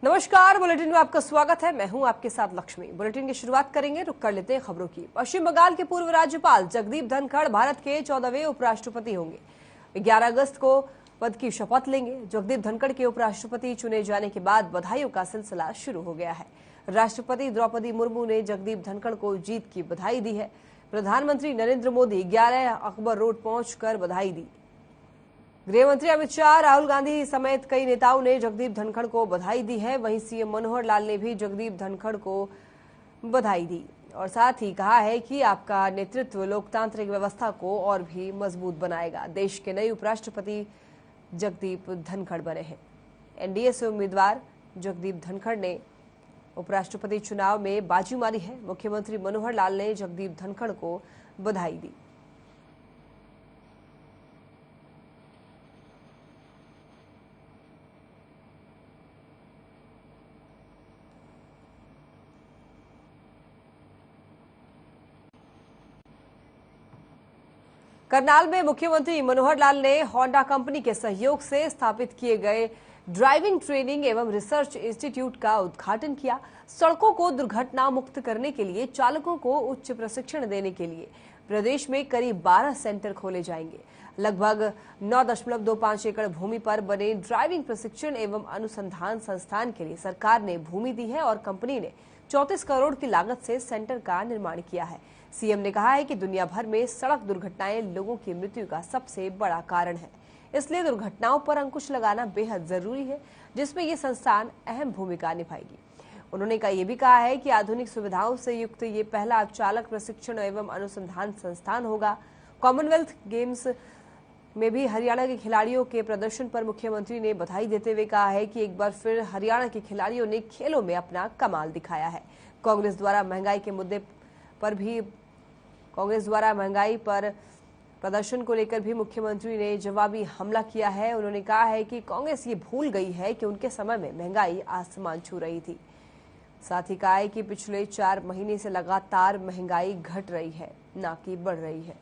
नमस्कार, बुलेटिन में आपका स्वागत है। मैं हूं आपके साथ लक्ष्मी। बुलेटिन की शुरुआत करेंगे, रुक कर लेते हैं खबरों की। पश्चिम बंगाल के पूर्व राज्यपाल जगदीप धनखड़ भारत के 14वें उपराष्ट्रपति होंगे। 11 अगस्त को पद की शपथ लेंगे। जगदीप धनखड़ के उपराष्ट्रपति चुने जाने के बाद बधाइयों का सिलसिला शुरू हो गया है। राष्ट्रपति द्रौपदी मुर्मू ने जगदीप धनखड़ को जीत की बधाई दी है। प्रधानमंत्री नरेंद्र मोदी 11 अकबर रोड पहुंचकर बधाई दी। गृह मंत्री अमित शाह, राहुल गांधी समेत कई नेताओं ने जगदीप धनखड़ को बधाई दी है। वहीं सीएम मनोहर लाल ने भी जगदीप धनखड़ को बधाई दी और साथ ही कहा है कि आपका नेतृत्व लोकतांत्रिक व्यवस्था को और भी मजबूत बनाएगा। देश के नए उपराष्ट्रपति जगदीप धनखड़ बने हैं। एनडीए से उम्मीदवार जगदीप धनखड़ ने उपराष्ट्रपति चुनाव में बाजी मारी है। मुख्यमंत्री मनोहर लाल ने जगदीप धनखड़ को बधाई दी। करनाल में मुख्यमंत्री मनोहर लाल ने होंडा कंपनी के सहयोग से स्थापित किए गए ड्राइविंग ट्रेनिंग एवं रिसर्च इंस्टीट्यूट का उद्घाटन किया। सड़कों को दुर्घटना मुक्त करने के लिए चालकों को उच्च प्रशिक्षण देने के लिए प्रदेश में करीब 12 सेंटर खोले जाएंगे। लगभग 9.25 एकड़ भूमि पर बने ड्राइविंग प्रशिक्षण एवं अनुसंधान संस्थान के लिए सरकार ने भूमि दी है और कंपनी ने 34 करोड़ की लागत से सेंटर का निर्माण किया है। सीएम ने कहा है कि दुनिया भर में सड़क दुर्घटनाएं लोगों की मृत्यु का सबसे बड़ा कारण है, इसलिए दुर्घटनाओं पर अंकुश लगाना बेहद जरूरी है, जिसमें ये संस्थान अहम भूमिका निभाएगी। उन्होंने ये भी कहा है कि आधुनिक सुविधाओं से युक्त ये पहला चालक प्रशिक्षण एवं अनुसंधान संस्थान होगा। कॉमनवेल्थ गेम्स में भी हरियाणा के खिलाड़ियों के प्रदर्शन पर मुख्यमंत्री ने बधाई देते हुए कहा है कि एक बार फिर हरियाणा के खिलाड़ियों ने खेलों में अपना कमाल दिखाया है। कांग्रेस द्वारा महंगाई पर प्रदर्शन को लेकर भी मुख्यमंत्री ने जवाबी हमला किया है। उन्होंने कहा है कि कांग्रेस ये भूल गई है कि उनके समय में महंगाई आसमान छू रही थी। साथ ही कहा है कि पिछले 4 महीने से लगातार महंगाई घट रही है, ना कि बढ़ रही है।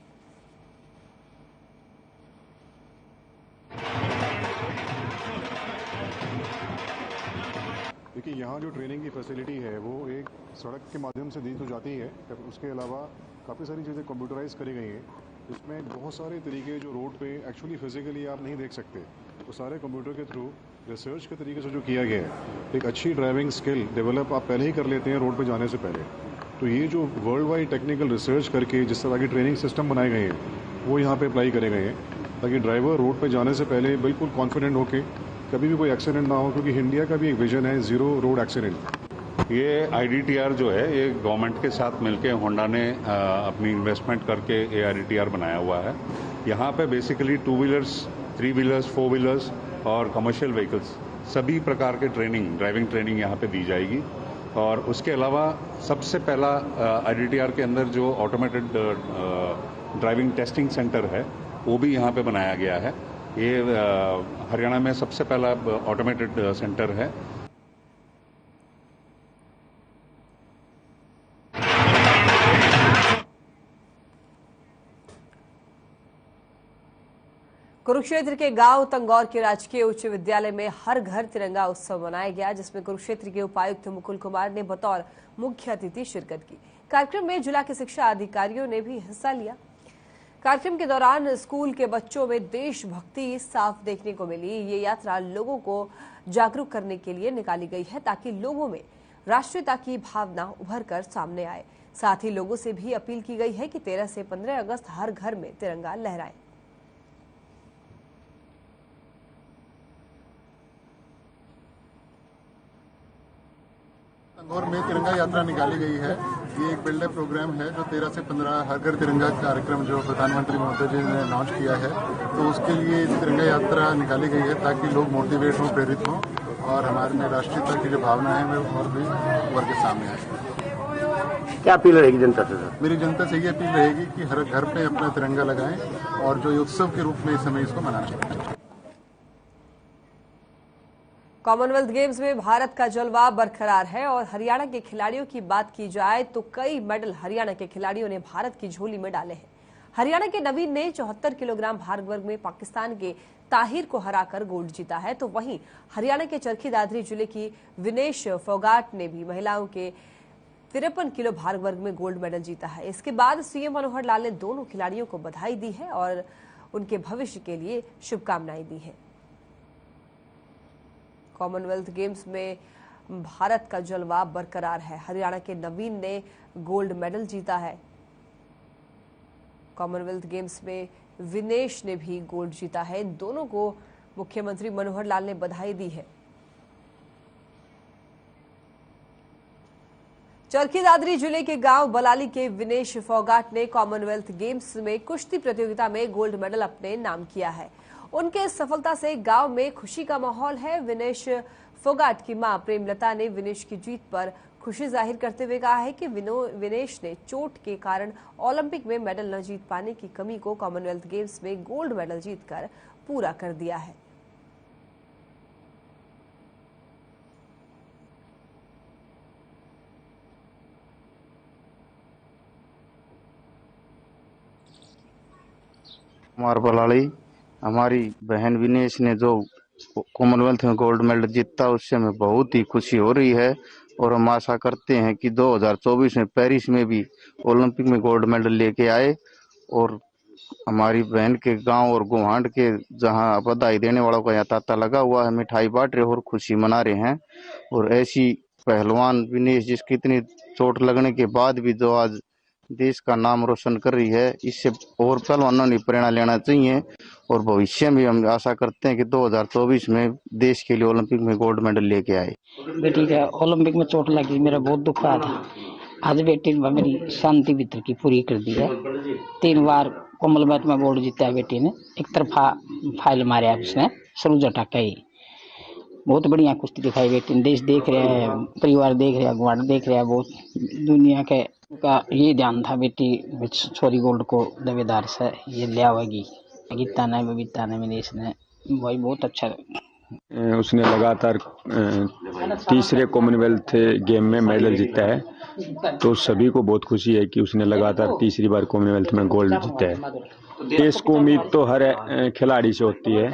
देखिए, यहाँ जो ट्रेनिंग की फैसिलिटी है वो एक सड़क के माध्यम से दी तो जाती है, उसके अलावा काफ़ी सारी चीज़ें कंप्यूटराइज करी गई हैं। इसमें बहुत सारे तरीके जो रोड पे एक्चुअली फिजिकली आप नहीं देख सकते, तो सारे कंप्यूटर के थ्रू रिसर्च के तरीके से जो किया गया है, एक अच्छी ड्राइविंग स्किल डेवलप आप पहले ही कर लेते हैं रोड पे जाने से पहले। तो ये जो वर्ल्ड वाइड टेक्निकल रिसर्च करके जिस तरह की ट्रेनिंग सिस्टम बनाए गए हैं वो यहाँ पे अप्लाई करे गए हैं, ताकि ड्राइवर रोड पे जाने से पहले बिल्कुल कॉन्फिडेंट होके कभी भी कोई एक्सीडेंट ना हो, क्योंकि इंडिया का भी एक विजन है 0 रोड एक्सीडेंट। ये IDTR जो है ये गवर्नमेंट के साथ मिलके होंडा ने अपनी इन्वेस्टमेंट करके ये IDTR बनाया हुआ है। यहाँ पे बेसिकली 2 व्हीलर्स, 3 व्हीलर्स, 4 व्हीलर्स और कमर्शियल व्हीकल्स सभी प्रकार के ड्राइविंग ट्रेनिंग यहाँ पे दी जाएगी। और उसके अलावा सबसे पहला IDTR के अंदर जो ऑटोमेटेड ड्राइविंग टेस्टिंग सेंटर है वो भी यहाँ पे बनाया गया है। ये हरियाणा में सबसे पहला ऑटोमेटेड सेंटर है। कुरुक्षेत्र के गांव तंगौर के राजकीय उच्च विद्यालय में हर घर तिरंगा उत्सव मनाया गया, जिसमें कुरुक्षेत्र के उपायुक्त मुकुल कुमार ने बतौर मुख्य अतिथि शिरकत की। कार्यक्रम में जिला के शिक्षा अधिकारियों ने भी हिस्सा लिया। कार्यक्रम के दौरान स्कूल के बच्चों में देशभक्ति साफ देखने को मिली। ये यात्रा लोगों को जागरूक करने के लिए निकाली गई है, ताकि लोगों में राष्ट्रीयता की भावना उभर कर सामने आए। साथ ही लोगों से भी अपील की गई है कि 13 से 15 अगस्त हर घर में तिरंगा लहराए। तंगौर में तिरंगा यात्रा निकाली गई है। ये एक बिल्डअप प्रोग्राम है जो 13 से 15 हर घर तिरंगा कार्यक्रम जो प्रधानमंत्री महोदय जी ने लॉन्च किया है, तो उसके लिए तिरंगा यात्रा निकाली गई है ताकि लोग मोटिवेट हों, प्रेरित हों और हमारे में राष्ट्रीयता की जो भावना है वो और भी उभर के सामने आए। क्या अपील रहेगी जनता से? मेरी जनता से ये अपील रहेगी कि हर घर पे अपना तिरंगा लगाएं और जो उत्सव के रूप में इस समय इसको मनाना चाहिए। कॉमनवेल्थ गेम्स में भारत का जलवा बरकरार है और हरियाणा के खिलाड़ियों की बात की जाए तो कई मेडल हरियाणा के खिलाड़ियों ने भारत की झोली में डाले हैं। हरियाणा के नवीन ने 74 किलोग्राम भार वर्ग में पाकिस्तान के ताहिर को हराकर गोल्ड जीता है, तो वहीं हरियाणा के चरखी दादरी जिले की विनेश फोगाट ने भी महिलाओं के 53 किलो भार वर्ग में गोल्ड मेडल जीता है। इसके बाद सीएम मनोहर लाल ने दोनों खिलाड़ियों को बधाई दी है और उनके भविष्य के लिए शुभकामनाएं दी है। कॉमनवेल्थ गेम्स में भारत का जलवा बरकरार है। हरियाणा के नवीन ने गोल्ड मेडल जीता है। कॉमनवेल्थ गेम्स में विनेश ने भी गोल्ड जीता है। इन दोनों को मुख्यमंत्री मनोहर लाल ने बधाई दी है। चरखी दादरी जिले के गांव बलाली के विनेश फोगाट ने कॉमनवेल्थ गेम्स में कुश्ती प्रतियोगिता में गोल्ड मेडल अपने नाम किया है। उनके इस सफलता से गांव में खुशी का माहौल है। विनेश फोगाट की मां प्रेमलता ने विनेश की जीत पर खुशी जाहिर करते हुए कहा है कि विनेश ने चोट के कारण ओलंपिक में मेडल न जीत पाने की कमी को कॉमनवेल्थ गेम्स में गोल्ड मेडल जीतकर पूरा कर दिया है। कुमार बलाली, हमारी बहन विनेश ने जो कॉमनवेल्थ में गोल्ड मेडल जीता, उससे हमें बहुत ही खुशी हो रही है और हम आशा करते हैं कि 2024 में पेरिस में भी ओलंपिक में गोल्ड मेडल लेके आए और हमारी बहन के गांव और गोहांड के जहां बधाई देने वालों का यहाँ तांता लगा हुआ है, मिठाई बांट रहे और खुशी मना रहे हैं। और ऐसी पहलवान विनेश जिसकी इतनी चोट लगने के बाद भी जो आज देश का नाम रोशन कर रही है, इससे और पहलवानों ने प्रेरणा लेना चाहिए और भविष्य में हम आशा करते हैं कि 2024 में देश के लिए ओलंपिक में गोल्ड मेडल लेके आए। बेटी का ओलंपिक में चोट लगी, मेरा बहुत दुख हुआ था। आज बेटी ने मेरी शांति भीतर की पूरी कर दी है। 3 बार कॉमनवेल्थ में गोल्ड जीता है बेटी ने। एक तरफा फाइल मारे उसने सरूजा टाका ही। बहुत बढ़िया कुश्ती दिखाई बेटी ने। देश देख रहे हैं, परिवार देख रहे हैं, गुआंढ देख रहे हैं। बहुत दुनिया के का ये ध्यान था बेटी छोरी गोल्ड को दावेदार से ये ले आवेगी। गीता ने, बबीता ने, विनेश ने भाई बहुत अच्छा। उसने लगातार तीसरे कॉमनवेल्थ गेम में मेडल जीता है, तो सभी को बहुत खुशी है कि उसने लगातार तीसरी बार कॉमनवेल्थ में गोल्ड जीता है। देश को उम्मीद तो हर खिलाड़ी से होती है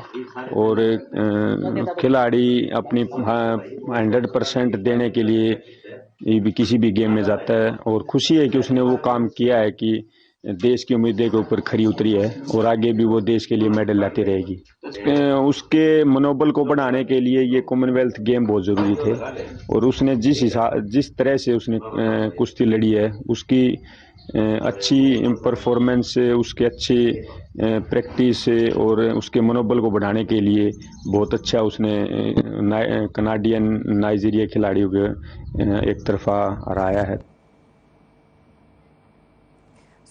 और खिलाड़ी अपनी 100% देने के लिए भी किसी भी गेम में जाता है और खुशी है कि उसने वो काम किया है कि देश की उम्मीदें के ऊपर खरी उतरी है और आगे भी वो देश के लिए मेडल लाती रहेगी। उसके मनोबल को बढ़ाने के लिए ये कॉमनवेल्थ गेम बहुत ज़रूरी थे और उसने जिस तरह से उसने कुश्ती लड़ी है, उसकी अच्छी परफॉर्मेंस से, उसके अच्छी प्रैक्टिस से और उसके मनोबल को बढ़ाने के लिए बहुत अच्छा उसने कनाडियन नाइजीरिया खिलाड़ियों को एक तरफा हराया है।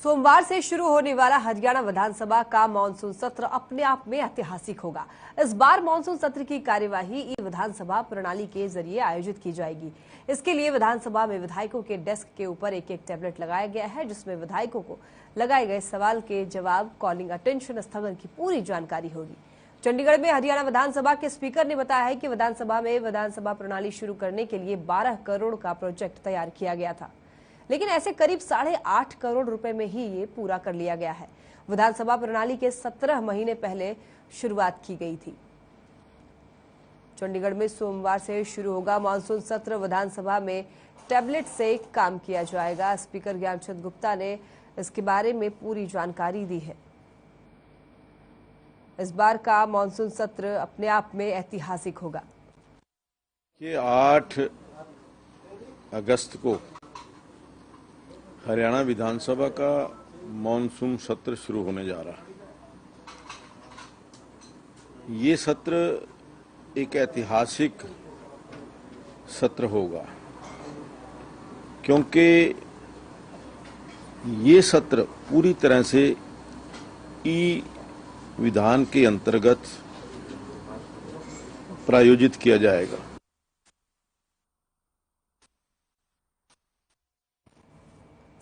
सोमवार से शुरू होने वाला हरियाणा विधानसभा का मानसून सत्र अपने आप में ऐतिहासिक होगा। इस बार मानसून सत्र की कार्यवाही ई विधानसभा प्रणाली के जरिए आयोजित की जाएगी। इसके लिए विधानसभा में विधायकों के डेस्क के ऊपर एक टैबलेट लगाया गया है, जिसमें विधायकों को लगाए गए सवाल के जवाब, कॉलिंग अटेंशन, स्थगन की पूरी जानकारी होगी। चंडीगढ़ में हरियाणा विधानसभा के स्पीकर ने बताया है कि विधानसभा में विधानसभा प्रणाली शुरू करने के लिए 12 करोड़ का प्रोजेक्ट तैयार किया गया था, लेकिन ऐसे करीब 8.5 करोड़ रुपए में ही ये पूरा कर लिया गया है। विधानसभा प्रणाली के 17 महीने पहले शुरुआत की गई थी। चंडीगढ़ में सोमवार से शुरू होगा मानसून सत्र। विधानसभा में टैबलेट से काम किया जाएगा। स्पीकर ज्ञानचंद गुप्ता ने इसके बारे में पूरी जानकारी दी है। इस बार का मानसून सत्र अपने आप में ऐतिहासिक होगा। ये 8 अगस्त को हरियाणा विधानसभा का मानसून सत्र शुरू होने जा रहा है। ये सत्र एक ऐतिहासिक सत्र होगा क्योंकि ये सत्र पूरी तरह से ई विधान के अंतर्गत प्रायोजित किया जाएगा।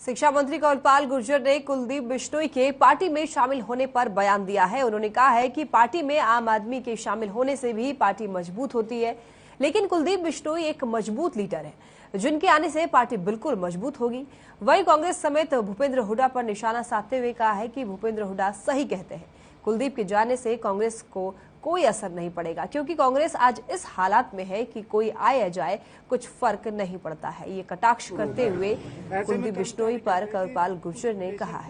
शिक्षा मंत्री कौलपाल गुर्जर ने कुलदीप बिश्नोई के पार्टी में शामिल होने पर बयान दिया है। उन्होंने कहा है कि पार्टी में आम आदमी के शामिल होने से भी पार्टी मजबूत होती है, लेकिन कुलदीप बिश्नोई एक मजबूत लीडर है। जिनके आने से पार्टी बिल्कुल मजबूत होगी। वहीं कांग्रेस समेत भूपेंद्र हुड्डा पर निशाना साधते हुए कहा है कि भूपेंद्र हुड्डा सही कहते हैं, कुलदीप के जाने से कांग्रेस को कोई असर नहीं पड़ेगा, क्योंकि कांग्रेस आज इस हालात में है कि कोई आए या जाए कुछ फर्क नहीं पड़ता है। ये कटाक्ष करते हुए कुलदीप बिश्नोई पर कंवरपाल गुर्जर ने कहा है।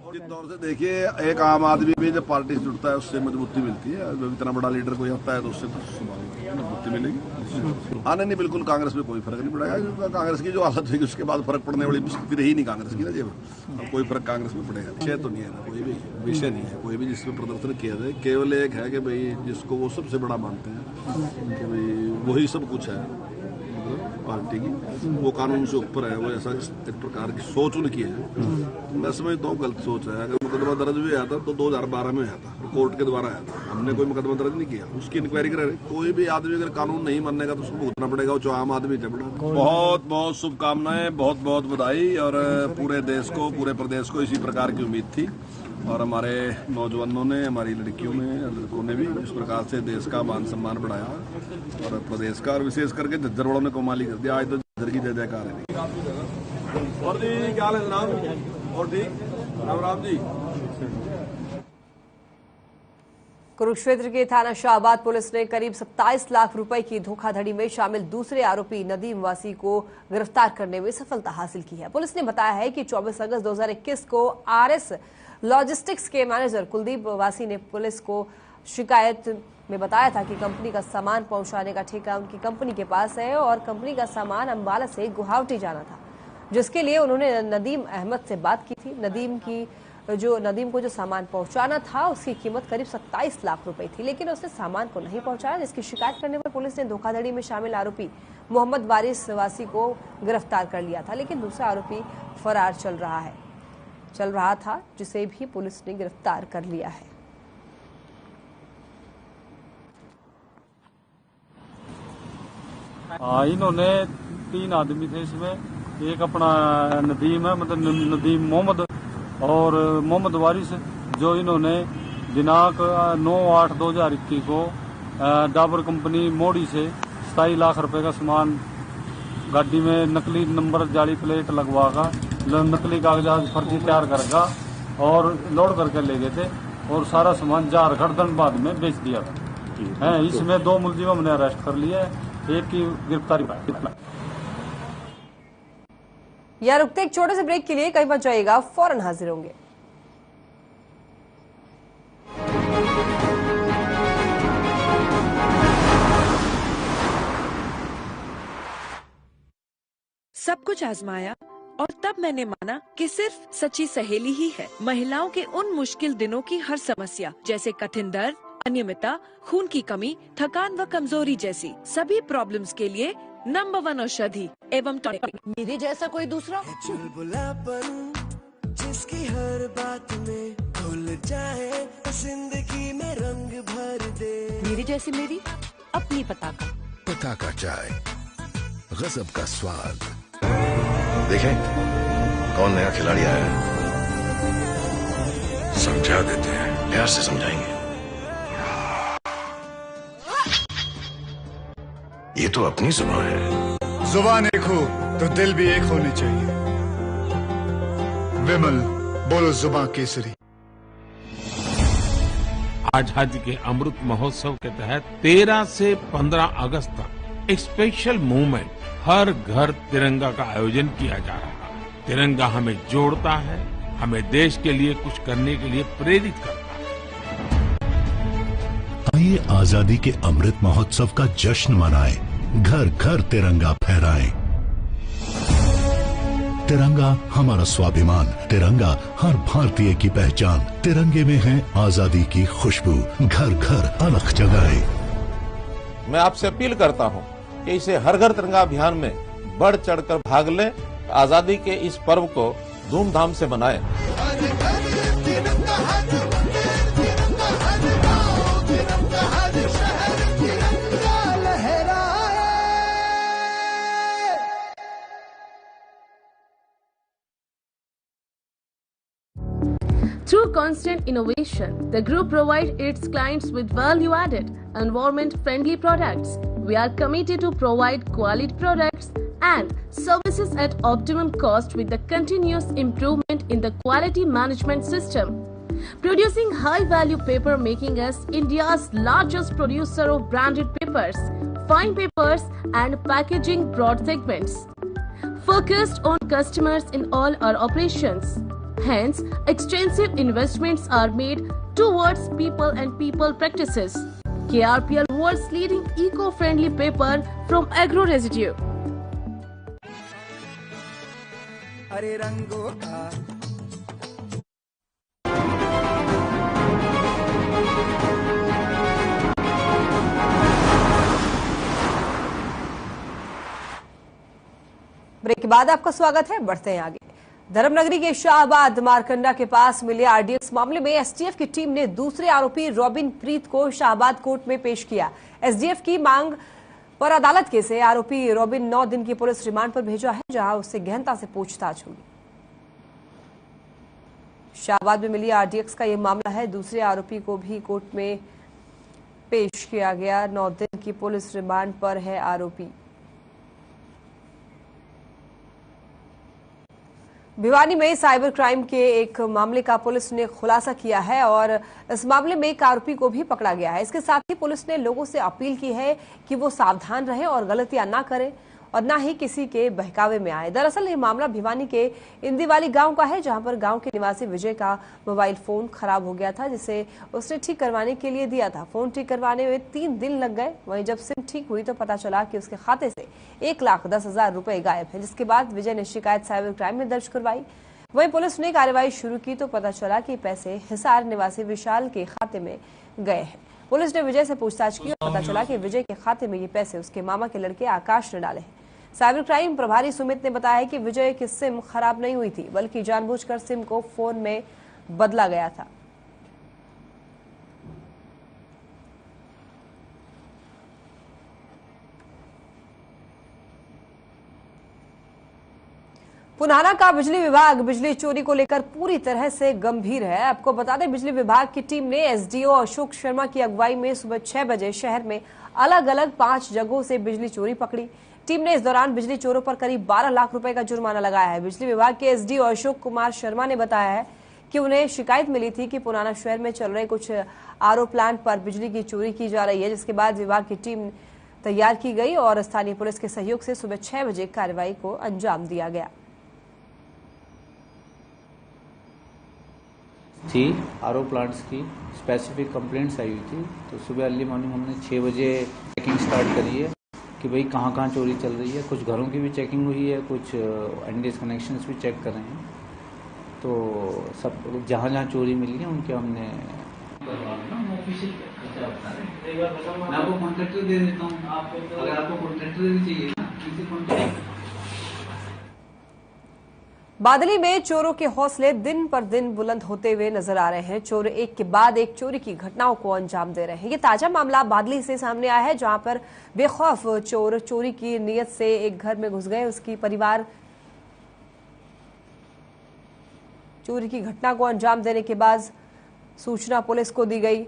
जिस दौर से देखिए, एक आम आदमी भी जब पार्टी से जुड़ता है उससे मजबूती मिलती है। जब इतना बड़ा लीडर कोई आता है तो उससे मजबूती मिलेगी। आने नहीं, बिल्कुल कांग्रेस में कोई फर्क नहीं पड़ेगा, क्योंकि कांग्रेस की जो हालत हुई उसके बाद फर्क पड़ने वाली स्थिति रही नहीं कांग्रेस की ना। जब अब कोई फर्क कांग्रेस में पड़ेगा, विषय तो नहीं है ना, कोई भी विषय नहीं है कोई भी जिसमें प्रदर्शन किया जाए। केवल एक है कि भाई जिसको वो सबसे बड़ा मानते हैं कि भाई वही सब कुछ है पार्टी की, वो कानून से ऊपर है, वो ऐसा एक प्रकार की सोच उनकी है। तो मैं समझता हूँ गलत सोच है। अगर मुकदमा दर्ज भी आया था तो 2012 में आया था, कोर्ट के द्वारा आया था। हमने कोई मुकदमा दर्ज नहीं किया, उसकी इंक्वायरी करा रहे। कोई भी आदमी अगर कानून नहीं मानेगा तो उसको भुगतना पड़ेगा, जो आम आदमी है। बहुत बहुत शुभकामनाएं, बहुत बहुत बधाई। और पूरे देश को, पूरे प्रदेश को इसी प्रकार की उम्मीद थी, और हमारे नौजवानों ने, हमारी लड़कियों ने, लड़कों ने भी इस प्रकार से देश का मान सम्मान बढ़ाया, और प्रदेश का, और विशेष करके झज्जर वालों ने कमाली कर दिया। आज तो झज्जर की जय जयकार है। और जी क्या हाल है जनाब? और ठीक, राम राम जी। कुरुक्षेत्र के थाना शाहबाद पुलिस ने करीब 27 लाख रुपए की धोखाधड़ी में शामिल दूसरे आरोपी नदीम वासी को गिरफ्तार करने में सफलता हासिल की है। पुलिस ने बताया है कि 24 अगस्त 2021 को आरएस लॉजिस्टिक्स के मैनेजर कुलदीप वासी ने पुलिस को शिकायत में बताया था कि कंपनी का सामान पहुंचाने का ठेका उनकी कंपनी के पास है और कंपनी का सामान अंबाला से गुवाहाटी जाना था, जिसके लिए उन्होंने नदीम अहमद से बात की थी। नदीम को जो सामान पहुंचाना था उसकी कीमत करीब 27 लाख रुपए थी, लेकिन उसने सामान को नहीं पहुंचाया, जिसकी शिकायत करने पर पुलिस ने धोखाधड़ी में शामिल आरोपी मोहम्मद वारिस वासी को गिरफ्तार कर लिया था। लेकिन दूसरा आरोपी फरार चल रहा था, जिसे भी पुलिस ने गिरफ्तार कर लिया है। इन्होंने 3 आदमी थे इसमें, एक अपना नदीम है, मतलब नदीम मोहम्मद, और मोहम्मद वारिस, जो इन्होंने दिनांक 9/8/2021 को डाबर कंपनी मोड़ी से 27 लाख रुपए का सामान गाड़ी में नकली नंबर जाली प्लेट लगवाकर नकली कागजात फर्जी तैयार करके और लोड करके ले गए थे, और सारा सामान झारखंड धनबाद में बेच दिया था। इसमें 2 मुलजिम हमने अरेस्ट कर लिया है, एक की गिरफ्तारी पाई। यहाँ रुकते एक छोटे से ब्रेक के लिए, कहीं मत जाइएगा, फौरन हाजिर होंगे। सब कुछ आजमाया और तब मैंने माना कि सिर्फ सच्ची सहेली ही है महिलाओं के उन मुश्किल दिनों की हर समस्या, जैसे कठिन दर्द, अनियमितता, खून की कमी, थकान व कमजोरी जैसी सभी प्रॉब्लम्स के लिए नंबर 1 औषधि एवं टॉनिक। मेरे जैसा कोई दूसरा चुलबुलापन जिसकी हर बात में खुल जाए, जिंदगी में रंग भर दे। मेरी जैसी मेरी अपनी पताका चाय, गजब का स्वाद। देखें कौन नया खिलाड़ी आया है, समझा देते हैं, प्यार से समझाएंगे। ये तो अपनी जुबान है। जुबान एक हो तो दिल भी एक होने चाहिए। विमल बोलो जुबान केसरी। आजादी के अमृत महोत्सव के तहत 13 से 15 अगस्त तक एक स्पेशल मूवमेंट हर घर तिरंगा का आयोजन किया जा रहा है। तिरंगा हमें जोड़ता है, हमें देश के लिए कुछ करने के लिए प्रेरित करता है। आइए आजादी के अमृत महोत्सव का जश्न मनाएं, घर घर तिरंगा फहराएं। तिरंगा हमारा स्वाभिमान, तिरंगा हर भारतीय की पहचान। तिरंगे में है आजादी की खुशबू, घर घर अलख जगाए। मैं आपसे अपील करता हूं कि इसे हर घर तिरंगा अभियान में बढ़ चढ़कर भाग लें, आजादी के इस पर्व को धूमधाम से मनाएं। Through constant innovation, the group provides its clients with value-added environment-friendly products. We are committed to provide quality products and services at optimum cost with the continuous improvement in the quality management system. Producing high-value paper, making us India's largest producer of branded papers, fine papers and packaging broad segments. Focused on customers in all our operations. Hence, extensive investments are made towards people and people practices. KRPL world's leading eco-friendly paper from agro residue. अरे रंगों का break के बाद आपका स्वागत है। बढ़ते हैं आगे। धर्मनगरी के शाहबाद मारकंडा के पास मिले आरडीएक्स मामले में एसटीएफ की टीम ने दूसरे आरोपी रॉबिन प्रीत को शाहबाद कोर्ट में पेश किया। एसडीएफ की मांग पर अदालत के से आरोपी रॉबिन 9 दिन की पुलिस रिमांड पर भेजा है, जहां उससे गहनता से पूछताछ होगी। शाहबाद में मिली आरडीएक्स का यह मामला है। दूसरे आरोपी को भी कोर्ट में पेश किया गया। 9 दिन की पुलिस रिमांड पर है आरोपी। भिवानी में साइबर क्राइम के एक मामले का पुलिस ने खुलासा किया है और इस मामले में एक आरोपी को भी पकड़ा गया है। इसके साथ ही पुलिस ने लोगों से अपील की है कि वो सावधान रहें और गलतियां ना करें और ना ही किसी के बहकावे में आए। दरअसल ये मामला भिवानी के इंदीवाली गांव का है, जहां पर गांव के निवासी विजय का मोबाइल फोन खराब हो गया था, जिसे उसने ठीक करवाने के लिए दिया था। फोन ठीक करवाने में 3 दिन लग गए। वहीं जब सिम ठीक हुई तो पता चला कि उसके खाते से 1,10,000 रुपए गायब है, जिसके बाद विजय ने शिकायत साइबर क्राइम में दर्ज करवाई। वहीं पुलिस ने कार्रवाई शुरू की तो पता चला कि पैसे हिसार निवासी विशाल के खाते में गए हैं। पुलिस ने विजय से पूछताछ की और पता चला कि विजय के खाते में ये पैसे उसके मामा के लड़के आकाश ने डाले हैं। साइबर क्राइम प्रभारी सुमित ने बताया कि विजय की सिम खराब नहीं हुई थी, बल्कि जानबूझकर सिम को फोन में बदला गया था। पुनाना का बिजली विभाग बिजली चोरी को लेकर पूरी तरह से गंभीर है। आपको बता दें, बिजली विभाग की टीम ने एसडीओ अशोक शर्मा की अगुवाई में सुबह 6 बजे शहर में अलग अलग 5 जगहों से बिजली चोरी पकड़ी। टीम ने इस दौरान बिजली चोरों पर करीब 12 लाख रुपए का जुर्माना लगाया है। बिजली विभाग के एसडीओ अशोक कुमार शर्मा ने बताया है कि उन्हें शिकायत मिली थी कि पुनाना शहर में चल रहे कुछ आरओ प्लांट पर बिजली की चोरी की जा रही है, जिसके बाद विभाग की टीम तैयार की गई और स्थानीय पुलिस के सहयोग से सुबह 6 बजे कार्रवाई को अंजाम दिया गया। थी आरओ प्लांट्स की स्पेसिफिक कंप्लेंट्स आई हुई थी, तो सुबह अर्ली मॉर्निंग हमने 6 बजे चेकिंग स्टार्ट करी है कि भाई कहाँ चोरी चल रही है। कुछ घरों की भी चेकिंग हुई है, कुछ एनडीएस कनेक्शंस भी चेक कर रहे हैं। तो सब जहाँ चोरी मिली है उनके हमने मैं आपको कॉन्ट्रैक्टर दे देता हूँ, अगर आपको कॉन्ट्रैक्टर चाहिए ना किसी कॉन्ट्रैक्टर। बादली में चोरों के हौसले दिन पर दिन बुलंद होते हुए नजर आ रहे हैं। चोर एक के बाद एक चोरी की घटनाओं को अंजाम दे रहे हैं। ये ताजा मामला बादली से सामने आया है, जहां पर बेखौफ चोर चोरी की नीयत से एक घर में घुस गए। उसकी परिवार चोरी की घटना को अंजाम देने के बाद सूचना पुलिस को दी गई।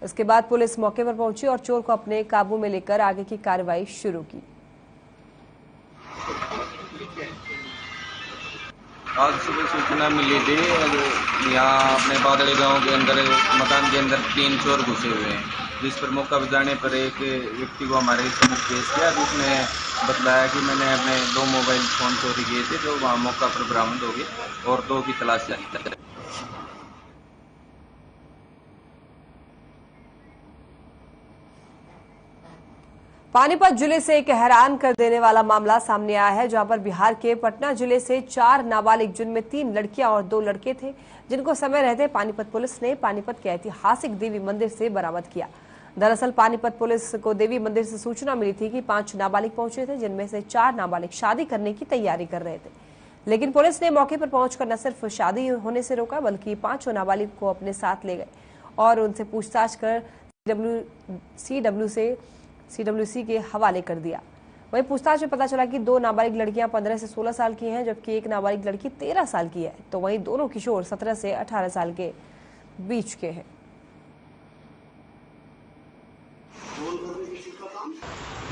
इसके बाद पुलिस मौके पर पहुंची और चोर को अपने काबू में लेकर आगे की कार्रवाई शुरू की। आज सुबह सूचना मिली थी, यहाँ अपने बादली गांव के अंदर मकान के अंदर 3 चोर घुसे हुए हैं, जिस पर मौका बताने पर एक व्यक्ति को हमारे समक्ष पेश किया, जिसने बतलाया कि मैंने अपने 2 मोबाइल फोन चोरी किए थे, जो वहाँ मौका पर बरामद हो गए और 2 की तलाश जारी है। पानीपत जिले से एक हैरान कर देने वाला मामला सामने आया है, जहां पर बिहार के पटना जिले से 4 नाबालिग, जिनमें 3 लड़कियां और 2 लड़के थे, जिनको समय रहते पानीपत पुलिस ने पानीपत के ऐतिहासिक देवी मंदिर से बरामद किया। दरअसल पानीपत पुलिस को देवी मंदिर से सूचना मिली थी कि 5 नाबालिग पहुंचे थे, जिनमें से 4 नाबालिग शादी करने की तैयारी कर रहे थे। लेकिन पुलिस ने मौके पर पहुंचकर न सिर्फ शादी होने से रोका, बल्कि 5 नाबालिग को अपने साथ ले गए और उनसे पूछताछ कर सीडब्ल्यूसी के हवाले कर दिया। वहीं पूछताछ में पता चला कि 2 नाबालिग लड़कियां 15 से 16 साल की हैं, जबकि एक नाबालिग लड़की 13 साल की है, तो वहीं दोनों किशोर 17 से 18 साल के बीच के हैं।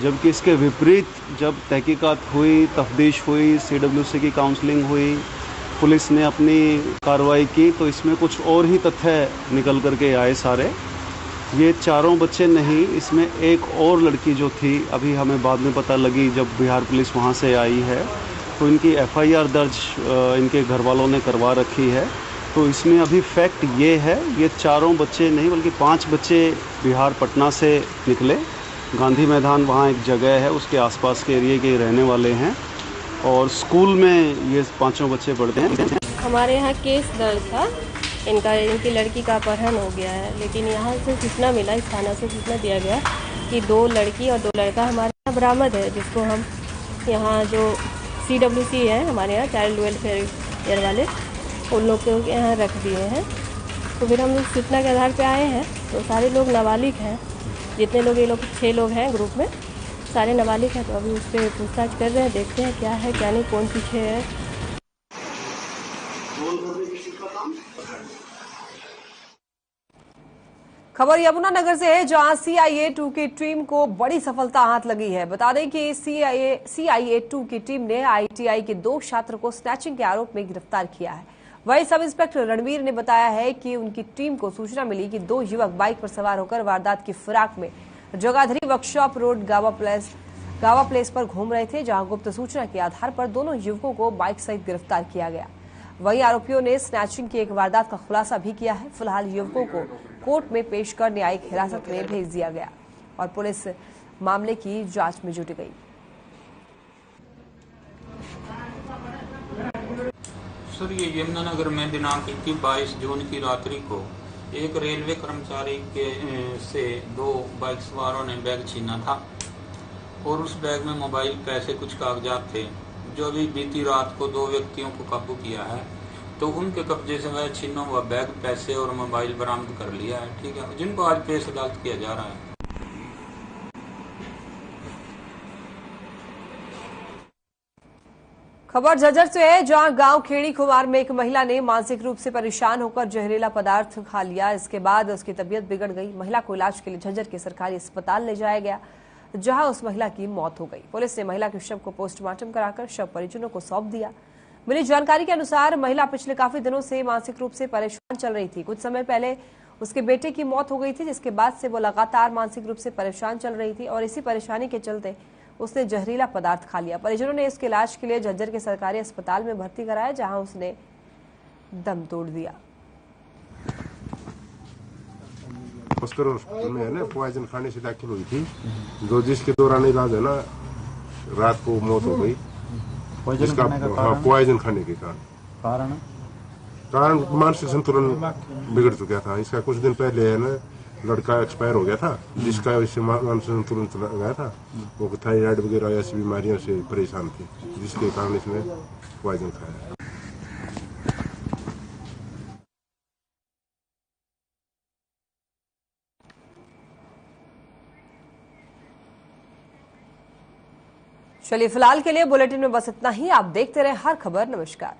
जबकि इसके विपरीत जब तहकीकात हुई, तफ्तीश हुई, CWC की काउंसलिंग हुई, पुलिस ने अपनी कार्रवाई की तो इसमें कुछ और ही तथ्य निकल करके आए सारे। ये चारों बच्चे नहीं, इसमें एक और लड़की जो थी, अभी हमें बाद में पता लगी जब बिहार पुलिस वहाँ से आई है, तो इनकी FIR दर्ज इनके घर वालों ने करवा रखी है। तो इसमें अभी फैक्ट ये है, ये चारों बच्चे नहीं बल्कि 5 बच्चे बिहार पटना से निकले। गांधी मैदान वहाँ एक जगह है, उसके आसपास के एरिए के रहने वाले हैं और स्कूल में ये 5 बच्चे पढ़ते हैं। हमारे यहाँ केस दर्ज था, इनकी लड़की का अपहरण हो गया है, लेकिन यहाँ से सूचना मिला, इस थाना से सूचना दिया गया कि 2 लड़की और 2 लड़का हमारे यहाँ बरामद है, जिसको हम यहाँ जो CWC है हमारे यहाँ चाइल्ड वेलफेयर वाले, उन लोग को यहाँ रख दिए हैं। तो फिर हम लोग सूचना के आधार पे आए हैं, तो सारे लोग नाबालिग हैं, जितने लोग ये लोग 6 लोग हैं ग्रुप में, सारे नाबालिग हैं। तो अभी उस पर पूछताछ कर रहे हैं, देखते हैं क्या है क्या नहीं, कौन पीछे है। खबर यमुनानगर से है, जहां CIA2 की टीम को बड़ी सफलता हाथ लगी है। बता दें कि CIA2 की टीम ने ITI के 2 छात्र को स्नैचिंग के आरोप में गिरफ्तार किया है। वहीं सब इंस्पेक्टर रणवीर ने बताया है कि उनकी टीम को सूचना मिली कि 2 युवक बाइक पर सवार होकर वारदात की फिराक में जगाधरी वर्कशॉप रोड गावा प्लेस पर घूम रहे थे, जहां गुप्त सूचना के आधार पर दोनों युवकों को बाइक सहित गिरफ्तार किया गया। वहीं आरोपियों ने स्नैचिंग की एक वारदात का खुलासा भी किया है। फिलहाल युवकों को कोर्ट में पेश कर न्यायिक हिरासत में भेज दिया गया और पुलिस मामले की जांच में जुट गई। सर, ये यमुनानगर में दिनांक 22 जून की रात्रि को एक रेलवे कर्मचारी से 2 बाइक सवारों ने बैग छीना था और उस बैग में मोबाइल, पैसे, कुछ कागजात थे, जो अभी बीती रात को 2 व्यक्तियों को काबू किया है। तो उनके कब्जे से वह छीना हुआ बैग, पैसे और मोबाइल बरामद कर लिया है। ठीक है, जिनको आज पेश अदालत किया जा रहा है। खबर झज्जर से है, जहां गांव खेड़ी खुमार में एक महिला ने मानसिक रूप से परेशान होकर जहरीला पदार्थ खा लिया। इसके बाद उसकी तबीयत बिगड़ गई। महिला को इलाज के लिए झज्जर के सरकारी अस्पताल ले जाया गया, जहां उस महिला की मौत हो गई। पुलिस ने महिला के शव को पोस्टमार्टम कराकर शव परिजनों को सौंप दिया। मिली जानकारी के अनुसार महिला पिछले काफी दिनों से मानसिक रूप से परेशान चल रही थी। कुछ समय पहले उसके बेटे की मौत हो गई थी, जिसके बाद से वो लगातार मानसिक रूप से परेशान चल रही थी और इसी परेशानी के चलते उसने जहरीला पदार्थ खा लिया। परिजनों ने इसके इलाज के लिए झज्जर के सरकारी अस्पताल में भर्ती कराया, जहां उसने दम तोड़ दिया। हॉस्पिटल में है ना, पॉइजन खाने से दाखिल हुई थी, जो जिसके दौरान इलाज है ना, रात को मौत हो गई। जिसका पॉइजन खाने के कारण मानसिक संतुलन बिगड़ चुका था। इसका कुछ दिन पहले है ना, लड़का एक्सपायर हो गया था, जिसका इससे मानसिक संतुलन चला गया था। वो थायराइड वगैरह ऐसी बीमारियों से परेशान थी, जिसके कारण इसने पॉइजन खाया। चलिए, फिलहाल के लिए बुलेटिन में बस इतना ही। आप देखते रहे हर खबर। नमस्कार।